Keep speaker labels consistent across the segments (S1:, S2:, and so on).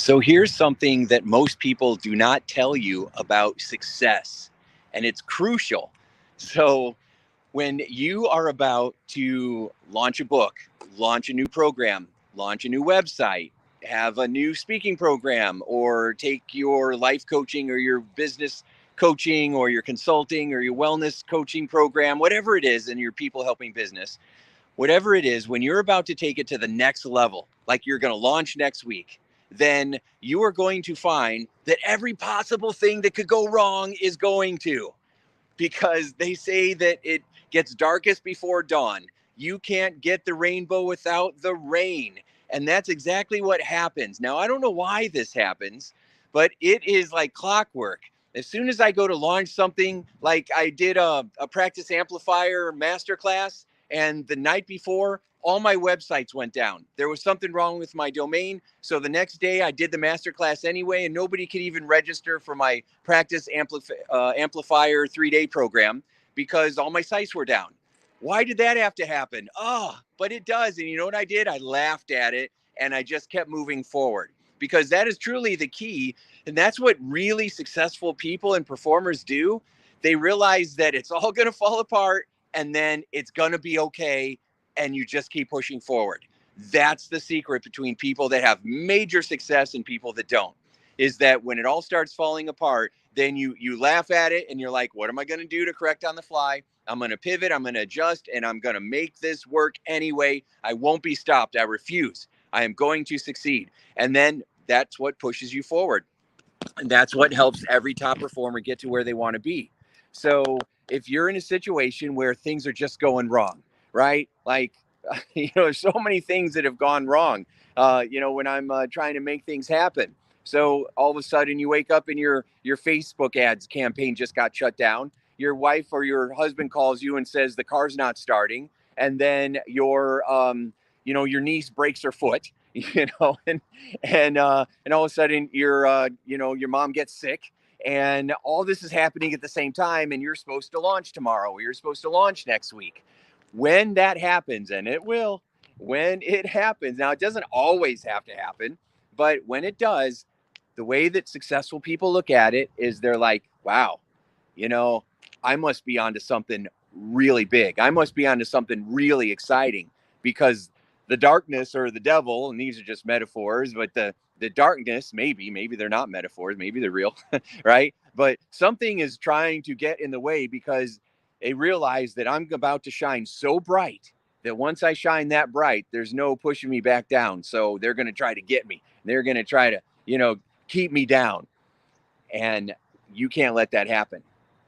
S1: So here's something that most people do not tell you about success, and it's crucial. So when you are about to launch a book, launch a new program, launch a new website, have a new speaking program, or take your life coaching or your business coaching or your consulting or your wellness coaching program, whatever it is, in your people helping business, whatever it is, when you're about to take it to the next level, like you're going to launch next week, then you are going to find that every possible thing that could go wrong is going to, because they say that it gets darkest before dawn. You can't get the rainbow without the rain. And that's exactly what happens. Now, I don't know why this happens, but it is like clockwork. As soon as I go to launch something, like I did a practice amplifier masterclass, and the night before, all my websites went down. There was something wrong with my domain. So the next day, I did the masterclass anyway, and nobody could even register for my practice amplifier 3-day program because all my sites were down. Why did that have to happen? Oh, but it does. And you know what I did? I laughed at it and I just kept moving forward, because that is truly the key. And that's what really successful people and performers do. They realize that it's all going to fall apart and then it's going to be okay. And you just keep pushing forward. That's the secret between people that have major success and people that don't, is that when it all starts falling apart, then you laugh at it and you're like, what am I going to do to correct on the fly? I'm going to pivot, I'm going to adjust, and I'm going to make this work anyway. I won't be stopped. I refuse. I am going to succeed. And then that's what pushes you forward. And that's what helps every top performer get to where they want to be. So if you're in a situation where things are just going wrong, right? Like, there's so many things that have gone wrong, when I'm trying to make things happen. So all of a sudden you wake up and your Facebook ads campaign just got shut down. Your wife or your husband calls you and says the car's not starting. And then your niece breaks her foot, and all of a sudden your mom gets sick, and all this is happening at the same time, and you're supposed to launch tomorrow, or you're supposed to launch next week. When that happens, and it will, when it happens, now it doesn't always have to happen, but when it does, the way that successful people look at it is they're like, wow, you know, I must be onto something really big. I must be onto something really exciting, because the darkness or the devil, and these are just metaphors, but the darkness, maybe they're not metaphors, maybe they're real, right? But something is trying to get in the way, because they realize that I'm about to shine so bright that once I shine that bright, there's no pushing me back down. So they're going to try to get me. They're going to try to, keep me down. And you can't let that happen.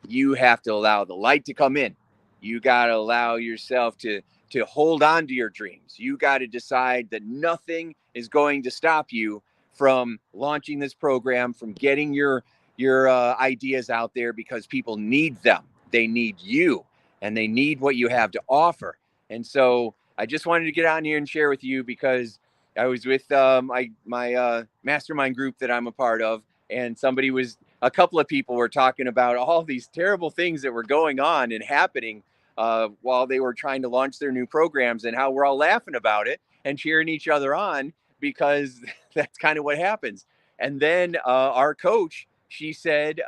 S1: You have to allow the light to come in. You got to allow yourself to hold on to your dreams. You got to decide that nothing is going to stop you from launching this program, from getting your ideas out there, because people need them. They need you, and they need what you have to offer. And so I just wanted to get on here and share with you, because I was with my mastermind group that I'm a part of, and a couple of people were talking about all these terrible things that were going on and happening while they were trying to launch their new programs, and how we're all laughing about it and cheering each other on, because that's kind of what happens. And then our coach, she said,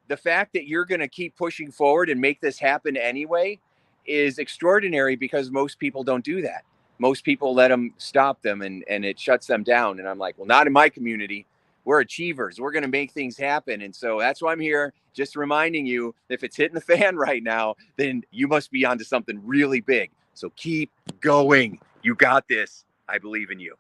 S1: the fact that you're going to keep pushing forward and make this happen anyway is extraordinary, because most people don't do that. Most people let them stop them, and it shuts them down. And I'm like, well, not in my community. We're achievers. We're going to make things happen. And so that's why I'm here, just reminding you, if it's hitting the fan right now, then you must be onto something really big. So keep going. You got this. I believe in you.